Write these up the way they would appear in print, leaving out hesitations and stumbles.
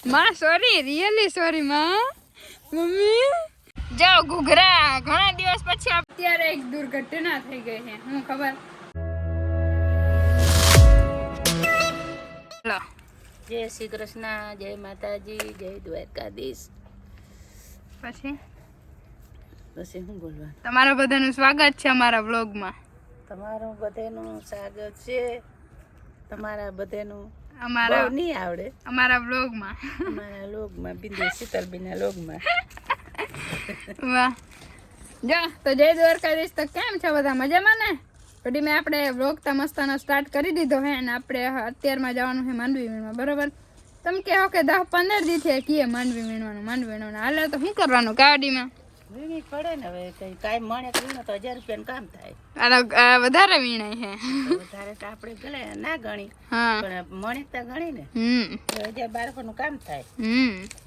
માં sorry, really sorry માં. Mummy જાઓ ઘૂઘરા, ઘણા દિવસ પછી અત્યારે એક દુર્ઘટના થઈ ગઈ છે. હું ખબર લો. જય શ્રી કૃષ્ણ, જય માતાજી, જય દ્વારકાધીશ. પછી શું બોલવા? તમારા બધાનું સ્વાગત છે અમારા વ્લોગમાં. તમારું બધાનું સ્વાગત છે. તમારા બધાનું અમારા બહુ નહીં આવડે. અમારા વ્લોગમાં. અમારા લોગમાં, બિંદુ શીતલબીના લોગમાં. વાહ. જો તો જય દ્વારકાધીશ. તો કેમ છે બધા? મજામાં ને? પછી મેં આપણે વ્લોગ તો મસ્તાનો સ્ટાર્ટ કરી દીધો હે અને આપણે અત્યારમાં જવાનું છે માંડવી વીણવા. બરોબર? તમે કહો કે 10-15 દી થી કીએ માંડવી વીણવાનું. હાલે તો શું કરવાનું ગાડીમાં? વીણી પડે ને. હવે કઈ કાંઈ મણે વીણો તો 1000 રૂપિયાનું કામ થાય. વધારે વીણાય છે. વધારે તો આપણે ગણે ના ગણી, હા પણ મણે તો ગણી ને. 1000-1200 નું કામ થાય.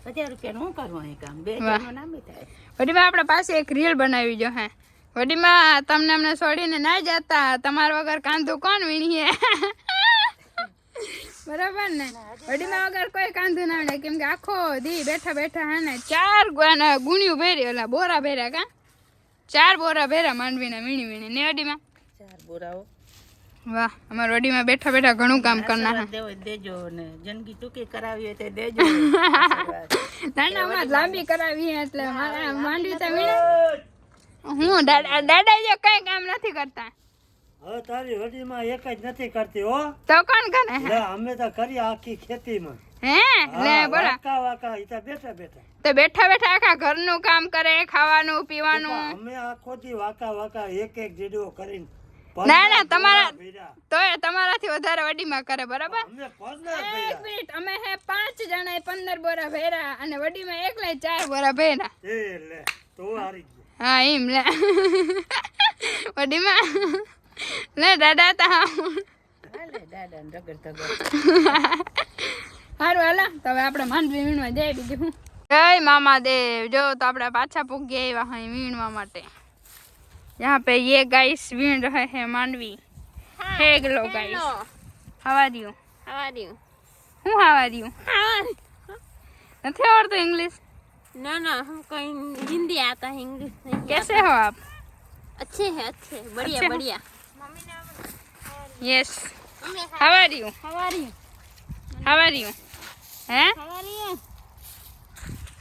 1000 રૂપિયાનું શું કરવું અહીં કામ? 2000 નું નામી થાય. વડીમાં આપણે પાસે એક રીલ બનાવી જો હે. વડીમાં તમને અમને છોડીને ના જતા, તમારા વગર કાંધું કોણ વીણીએ? બરાબર ને? વડીમાં વગર કોઈ કાંધું ના વીણે, કેમ કે આખો દી બેઠા બેઠા હે ને 4 ગુણિયું ભેરી, ઓલા બોરા ભેર્યા કા 4 બોરા ભેરા માંડવીને વીણી ને વડીમાં 4 બોરાઓ. વાહ. અમારા વડીમાં બેઠા બેઠા ઘણું કામ કરના હે. દેજો ને જિંદગી ટૂંકી કરાવી હોય તો દેજો. નાના અમાર લાંબી કરાવી એટલે મારા માંડવી તો વીણે. હું દાદા જો કઈ કામ નથી કરતા. હવે તારી વડીમાં એક જ નથી કરતી હો. તો કોણ કરે? લે અમે તો કરી આખી ખેતીમાં. હે લે બોલા વાકા ઈતા બેઠા બેઠા. તો બેઠા બેઠા આખા ઘરનું કામ કરે, ખાવાનું પીવાનું. અમે આખો દી વાકા એક જેડો કરીને. ના ના તમારાથી વધારે વડીમાં કરે. બરાબર? અમે 15 એક મિનિટ, અમે હે 5 જણાએ 15 બોરા ભેરા અને વડીમાં એકલા 4 બોરા ભેરા. એ લે તો હારી ગયો. હા એમ લે. વડીમાં લે દાદા તા હાલે દાદા ને રગડ તગડ. હારું હાલા. તો હવે આપણે માંડવી વીણવા જાય. બીજું શું? જય મામા દેવ. જો તો આપણે પાછા પૂગી આવ્યા હા વીણવા માટે. यहाँ पे ये गाइस वीण रहे हैं Mandvi. Hello guys, how are you? हूँ हाउ आर यू? नहीं आवड़ता इंग्लिश? ना ना हमको हिंदी आता है, इंग्लिश नहीं. कैसे हो आप? अच्छे हैं, अच्छे, बढ़िया अच्छे बढ़िया. यस. How are you? हमारी हाउ आर यू? हैं?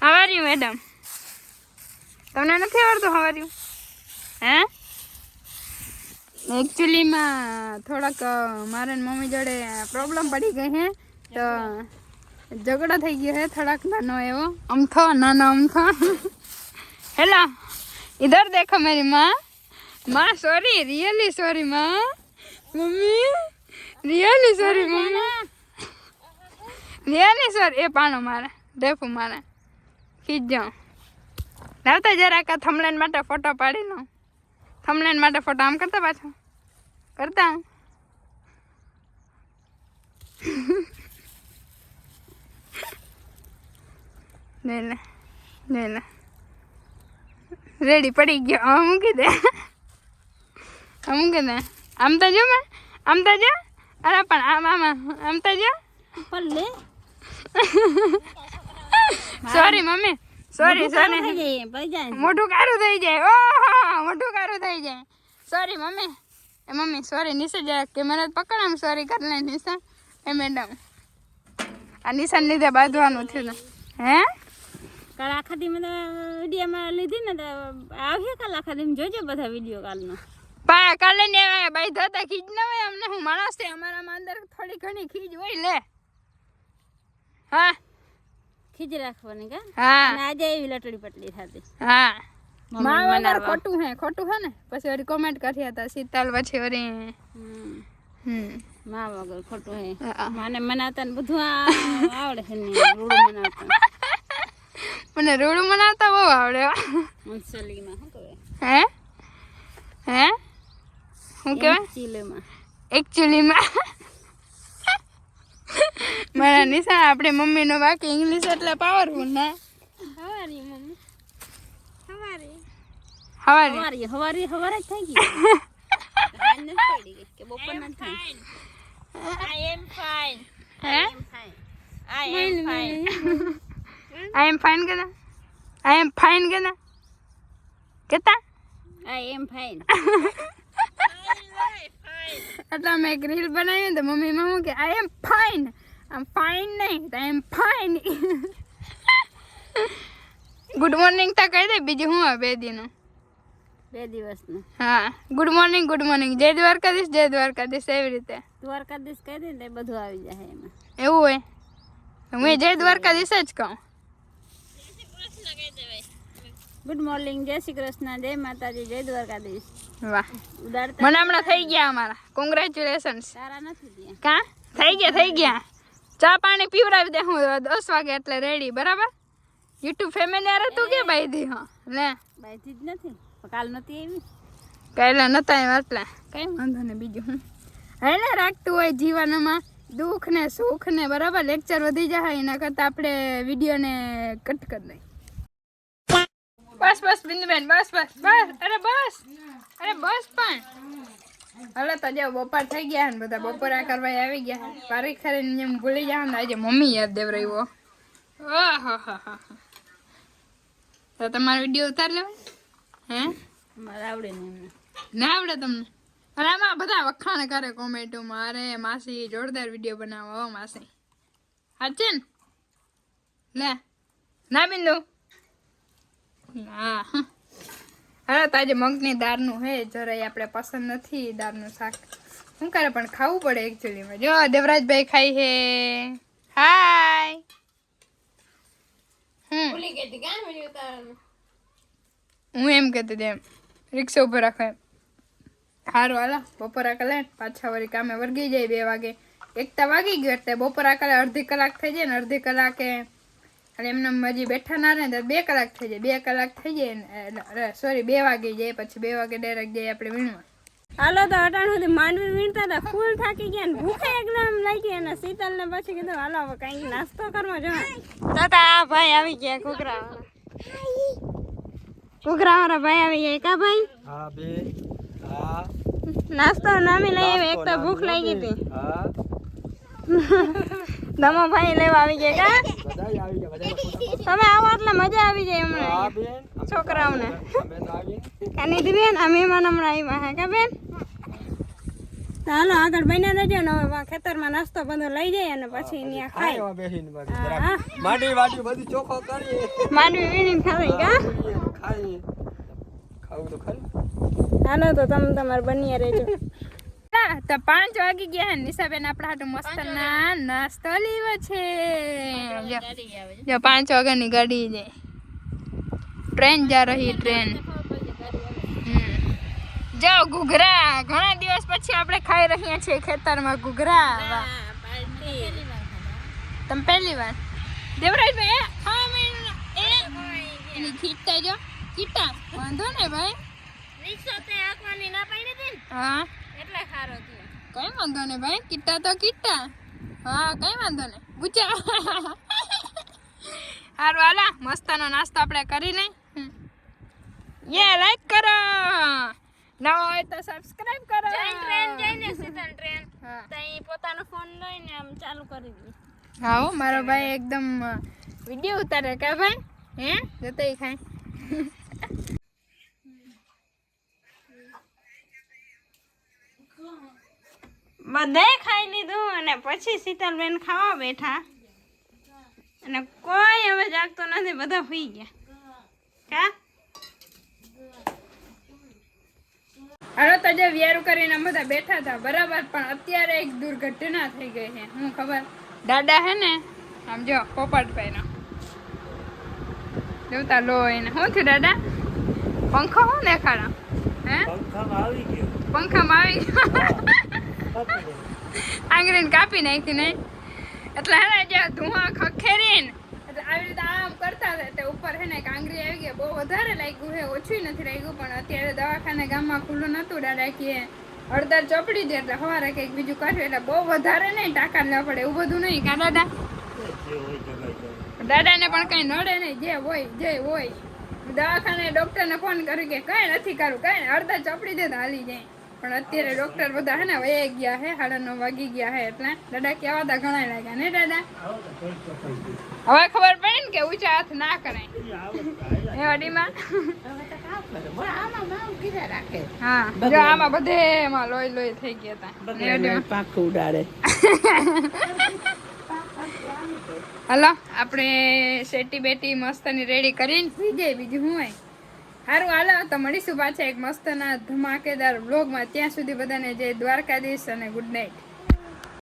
How are you madam? તમને નથી આવડતું હાવ આર યુ? હે એકચ્યુઅલી માં થોડાક મારા મમ્મી જોડે પ્રોબ્લેમ પડી ગઈ હે, તો ઝઘડો થઈ ગયો હે થોડાક નાનો એવો, અમથો નાનો અમથો. હેલો इधर देखो मेरी माँ सॉरी, रियली सॉरी माँ. मम्मी रियली सॉरी मम्मी, रियली सॉरी. એ પાનો મારે દેખો મારે ખીચ જાઉં. લાવતા જરાક થમલેન માટે ફોટો પાડી લો. થમલેન માટે ફોટો આમ કરતા પાછો કરતા. લે લે રેડી પડી ગયો. હવે મૂકી દે, મૂકી દે. આમ તો જો મેં આમ તો જો. અરે પણ આમ આમ આમ તો જો. पल्ले સોરી મમ્મી, સોરી સોરી. મોઢું કારું થઈ જાય. ઓહો મોઢું કારું થઈ જાય. Sorry mummy. એ મમ્મી સોરી. નિશા જરાક કેમેરા પકડ. આમ સોરી કર લે નિશા. એ મેડમ આ નિશાન લીધે બાંધવાનું થયું. હે કાલ આખા દી મને વિડીયોમાં લીધી ને, તો આવ્યા કાલ આખા દી જોજો બધા વિડીયો કાલનો. પા કાલે ને બાઈ ધોતા ખીજ ન હોય. અમને હું માણસ છે, અમારામાં અંદર થોડી ઘણી ખીજ હોય. લે હા ખીજ રાખવાની કા. હા અને આજે એવી લટડી પટલી થતી. હા માવર ખોટું હે ને. પછી વળી કોમેન્ટ કર્યા હતા શીતલ. પછી વળી માં વગર ખોટું હે. માને મનાવતા ને બધું આવડે છે ને. રૂડું મનાવતા, મને રોડું બનાવતા બહુ આવડે. મુસલીમાં શું કહેવાય? હે શું કહેવાય? ચીલેમાં એકચ્યુઅલીમાં મારા નિશા આપણે મમ્મીનો બાકી ઇંગ્લિશ એટલે પાવરફુલ ના. હવારી મમ્મી, હવારી હવારી હવારી હવારી જ થઈ ગઈ. હાલ નથી પડી ગઈ કે બપોર ના થાય. I am fine. હે I am fine. I am fine કે ના આઈ એમ ફાઇન કે ના કેતા આઈ એમ ફાઇન. એટલે મેં એક રીલ બનાવી તો મમ્મી હું કે આઈ એમ ફાઇન આમ ફાઇન નહીં તો આઈ એમ ફાઇન. ગુડ મોર્નિંગ તો કહી દે બીજું હું બે દીનું 2 દિવસનું. હા ગુડ મોર્નિંગ જય દ્વારકાધીશ એવી રીતે દ્વારકાધીશ કહી દે ને તો બધું આવી જાય એમાં. એવું હોય હું જય દ્વારકાધીશ જ કહું. ગુડ મોર્નિંગ, જય શ્રી કૃષ્ણ, જય માતાજી, જય દ્વારકાધીશ. વાહ ઉડાડતા મને હમણાં થઈ ગયા અમારા કોંગ્રેચ્યુલેશન્સ. તારા નથી ત્યાં. કા થઈ ગયા ચા પાણી પીવડાવી દે હું 10 વાગે એટલે રેડી બરાબર. યુટ્યુબ ફેમિલી આરે તું કે બાઈ દી હા લે બાયથી જ નથી પણ કાલ નથી આવી. કાલે નતા આવ્યા એટલે કઈ વાંધો ને બીજું હું હેને રાખતું હોય જીવનમાં દુઃખ ને સુખ ને બરાબર લેક્ચર વધી જાય એના કરતા આપણે વિડીયોને કટ કરી દઈએ. બસ બિંદુબેન બસ અરે બસ પણ હવે તો જો બપોર થઈ ગયા ને બધા બપોરા કરવા આવી ગયા પારી ખરીને એમ ભૂલી જાવ ને આજે મમ્મી યાદ દેવરાવ્યો. તો તમારો વિડીયો ઉતાર લેવાય હે મારે આવડે ને એમને. ના આવડે તમને? અરે આમાં બધા વખાણ કરે કોમેન્ટોમાં અરે માસી જોરદાર વિડીયો બનાવો હો માસી સાચે ને લે ના બિંદુ હા હવે તો આજે મગની દાળનું હે જરાય આપણે પસંદ નથી દાળનું શાક શું કરે પણ ખાવું પડે એકચ્યુઅલીમાં. જો દેવરાજભાઈ ખાઈ હે હાય હું એમ કહેતી હતી એમ રિક્ષા ઉપર રાખો એમ સારું હાલો બપોરા કલાક પાછા વળી કામે વર્ગી જાય 2 વાગે 1 વાગી ગયો એટલે બપોરા કલાક અડધી કલાક થઈ જાય ને અડધી કલાકે એટલે એમને હજી બેઠા ના રહે તો 2 કલાક થઈ જાય 2 કલાક થઈ જાય ને સોરી 2 વાગી જાય પછી 2 વાગે ડાયરેક્ટ જાય આપણે વીણવા. હાલો તો અટાણ સુધી માંડવી વીણતા હતા ફૂલ થાકી ગયા ને ભૂખે એકદમ લાગી અને શીતલ ને પછી કીધું હાલો હવે કઈક નાસ્તો કરવા જો તાતા ભાઈ આવી ગયા ઘૂઘરા વાળા ભાઈ આવી ગયા કા ભાઈ હા બે હા નાસ્તો નામી લઈ આવી એક તો ભૂખ લાગી હતી હા દમો ભાઈ લેવા આવી ગયા કા બધાય આવી ગયા બધાય તમે આવો એટલે મજા આવી જાય હા હમણાં બેન છોકરાઓને અમે તો આવી કાનીધી બેન આ મહેમાન હમણાં આવ્યા હે કા બેન તો હાલો આગળ બન્યા રહેજો ને હવે ખેતરમાં નાસ્તો બધો લઈ જાય અને પછી ત્યાં ખાય એવા બેહીને બાકી હા. જરાક માટી વાટી બધું ચોખ્ખો કરીએ માંડવી વીણીને ખાવી કા ખાઈએ ખાવું તો ખરું હાલો તો તમે તમારે બન્યા રહેજો તો 5 વાગી ગયા ને નિશાબેન આપણા હાટુ મસ્ત ના નાસ્તો લેવો છે. જો 5 વાગ્યાની ગાડી જાય ટ્રેન જા રહી ટ્રેન. જો ઘૂઘરા ઘણા દિવસ પછી આપણે ખાઈ રહ્યા છીએ ખેતરમાં ઘૂઘરા. વાહ તમે પહેલી વાર દેવરાજભાઈ હા મેં એની ખીચતા જો કીટા વાંધો ને ભાઈ રિક્ષા તે આંકવાની ના પાડી હતી ને હા એટલે ખારો થયો. કઈ વાંધો ને ભાઈ કીટા તો કીટા હા કઈ વાંધો ને પૂછા હારું હાલા મસ્તાનો નાસ્તો આપણે કરી લઈ યે લાઈક કરો નવો હોય તો સબસ્ક્રાઇબ કરો ટ્રેન જઈને સીધા ટ્રેન હા તઈ પોતાનો ફોન લઈને આમ ચાલુ કરી દીધું. હા હો મારો ભાઈ એકદમ વિડિયો ઉતારે કા ભાઈ હે જતઈ ખાય બધાય ખાઈ લીધું અને પછી શીતલબેન ખાવા બેઠા અને કોઈ હવે જાગતો નથી બધા સુઈ ગયા કા હાલો તો જે વિયારું કરીને બધા બેઠા હતા બરાબર પણ અત્યારે એક દુર્ઘટના થઈ ગઈ છે હું ખબર દાદા હે ને આમ જો પોપટભાઈ નો જોતા લો એને શું થયું દાદા પંખો હું દેખાડા હે પંખામાં આવી ગયો પંખામાં આવી ગયો કાપી દે. આંગળીને કાપી નાખી નહીં એટલે હે ને જે ધુઆ ખખેરીને એટલે આવી રીતે આમ કરતા હતા તે ઉપર હે ને એક આંગળી આવી ગઈ બહુ વધારે લાગ્યું હે ઓછું નથી લાગ્યું પણ અત્યારે દવાખાને ગામમાં ખુલ્લું નતું દાદા કે હળદર ચોપડી દે એટલે સવારે કંઈક બીજું કાઢ્યું એટલે બહુ વધારે નહીં ટાંકા લેવા પડે એવું બધું નહીં કા દાદા જે હોય જગાઈ જાય. દાદાને પણ કઈ નડે નહીં જે હોય દવાખાને ડોક્ટરને ફોન કર્યું કે કઈ નથી કરું કઈ હળદર ચોપડી દે તો હાલી જાય પણ અત્યારે ડોક્ટર બધા હે ને વહી ગયા હે 9:30 વાગી ગયા હે એટલે દાદા કેવા હતા ઘણા લાગ્યા ને દાદા હવે ખબર પડી ને કે ઊંચા હાથ ના કરાય હે અડીમાં હવે તો કામ કરે બોલ આમાં માવ કીધા રાખે હા જો આમાં બધે એમાં લોહી થઈ ગયા હતા બધે પાંખ ઉડાડે હલો આપણે શેટી બેટી મસ્તની રેડી કરીને સુઈ જાય બીજું શું હોય સારું હાલો તો મળીશું પાછા એક મસ્તના ધમાકેદાર વ્લોગમાં ત્યાં સુધી બધાને જય દ્વારકાધીશ અને ગુડ નાઇટ